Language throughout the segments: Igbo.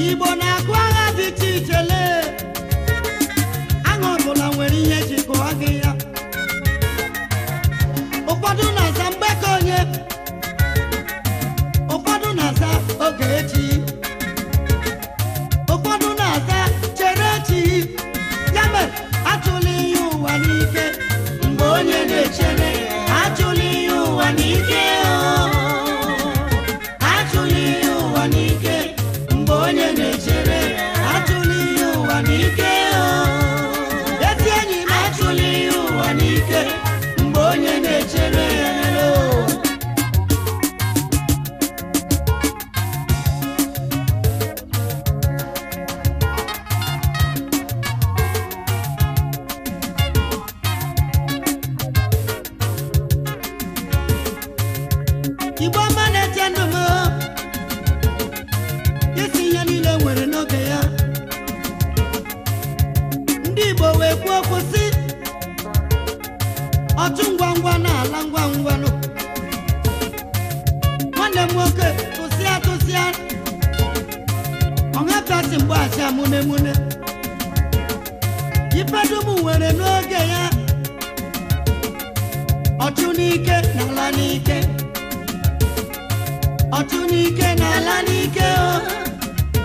Igbo na-akụ agha dị iche iche lee. Agha ọbụla nwere ihe jikọọ gị ya. Ụfọdụ na-aza mgbakọ onye, ụfọdụ na-aza oge echi, ụfọdụ na-aza chere echi. Ya mere atụla ihe ụwa n'ike mgbe onye na-echere. Atụla ihe ụwa n'ike, atụla ihe ụwa n'ike mgbe onye na-echere. Atụla ihe ụwa n'ike, ezi enyi m, atụla ihe ụwa n'ike mgbe onye na-echere. Igbo ọma na-eche ndụ m, isi ihe niile nwere n'oge ya. Ndị Igbo wee kwuo okwu sị, ọchụ ngwa ngwa na-ala ngwa ngwa nụ. Nwanne m nwoke tụsịa tụsịa, ọhapịasị mgbe asị amụnemune. Ifedum nwere n'oge ya. Ọchụ n'ike na-ala n'ike, ọchụ n'ike na-ala n'ike,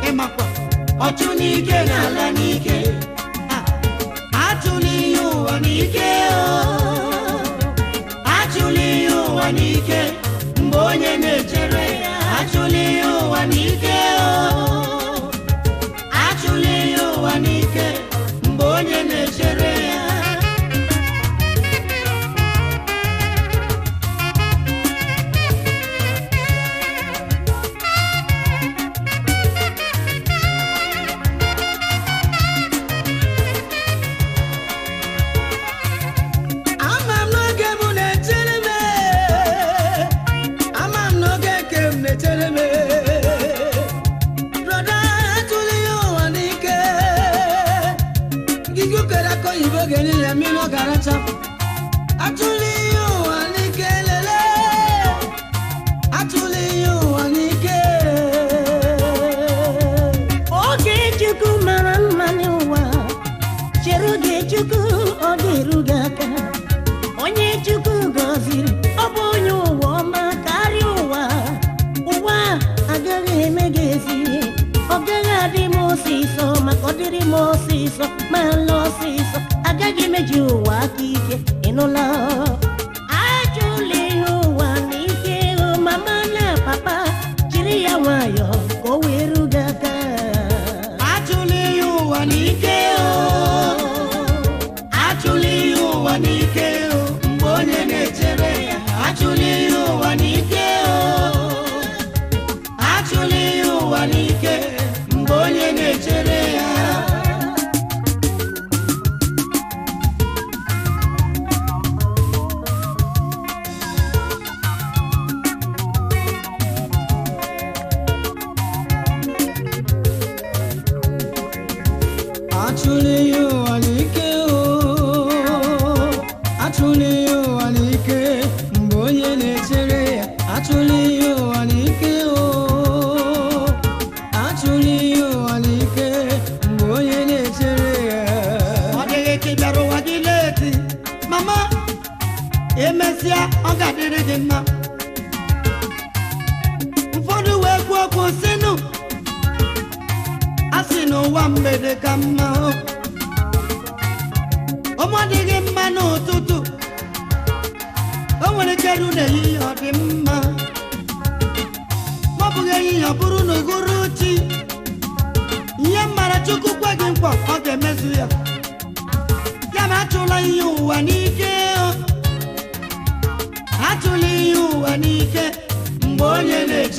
ịmakwa ọchụ n'ike na-ala n'ike. Atụla ihe ụwa n'ike, atụla ihe ụwa n'ike mgbe onye na-echere. Atụla ihe ụwa n'ike, atụla ihe ụwa n'ike mgbe onye na-echere ya. Atụla ihe ụwa n'ike lele, atụla ihe ụwa n'ike. Oge Chukwu mara mma n'ụwa, chere oge Chukwu ọ ga-eru gị aka. Onye Chukwu gọziri ọ bụ onye ụwa ọma karịa ụwa. Ụwa agaghị eme gị ezi, ọ gaghị adị m ọsịsọ, maka ọ dịrị m ọsịsọ ma ala ọsịsọ. Agaghị emeji ụwa aka ike, ịnụla. Atụla ihe ụwa n'ike, mama na papa, jiri ya nwayọọ ka o wee ru gị aka. Atụla ihe ụwa n'ike, atụla ihe ụwa n'ike mgbe onye na-echere. Atụla ihe ụwa n'ike, atụla ihe ụwa n'ike mgbe onye na-echere ya. Atụla ihe ụwa n'ike, atụla ihe ụwa n'ike mgbe onye na-echere ya. Atụla ihe ụwa n'ike, atụla ihe ụwa n'ike mgbe onye na-echere ya. Ọ dịghị ka ị bịara ụwa gị leti, mama, emesịa ọ ga-adịrị gị mma. Ụfọdụ wee kwuo okwu sịnụ, a sị n'ụwa mgbede ka mma. Ọmọ dịghị mma n'ụtụtụ, o nwere ike ru n'ehihie ọ dị mma. Ma ọ bụghị ehihie, ọ bụrụ n'uhuruchi. Ihe mara Chukwu kwe gị nkwa, ọ ga-emezu ya. Ya ma atụla ihe ụwa n'ike, atụla ihe ụwa n'ike mgbe onye na-eche.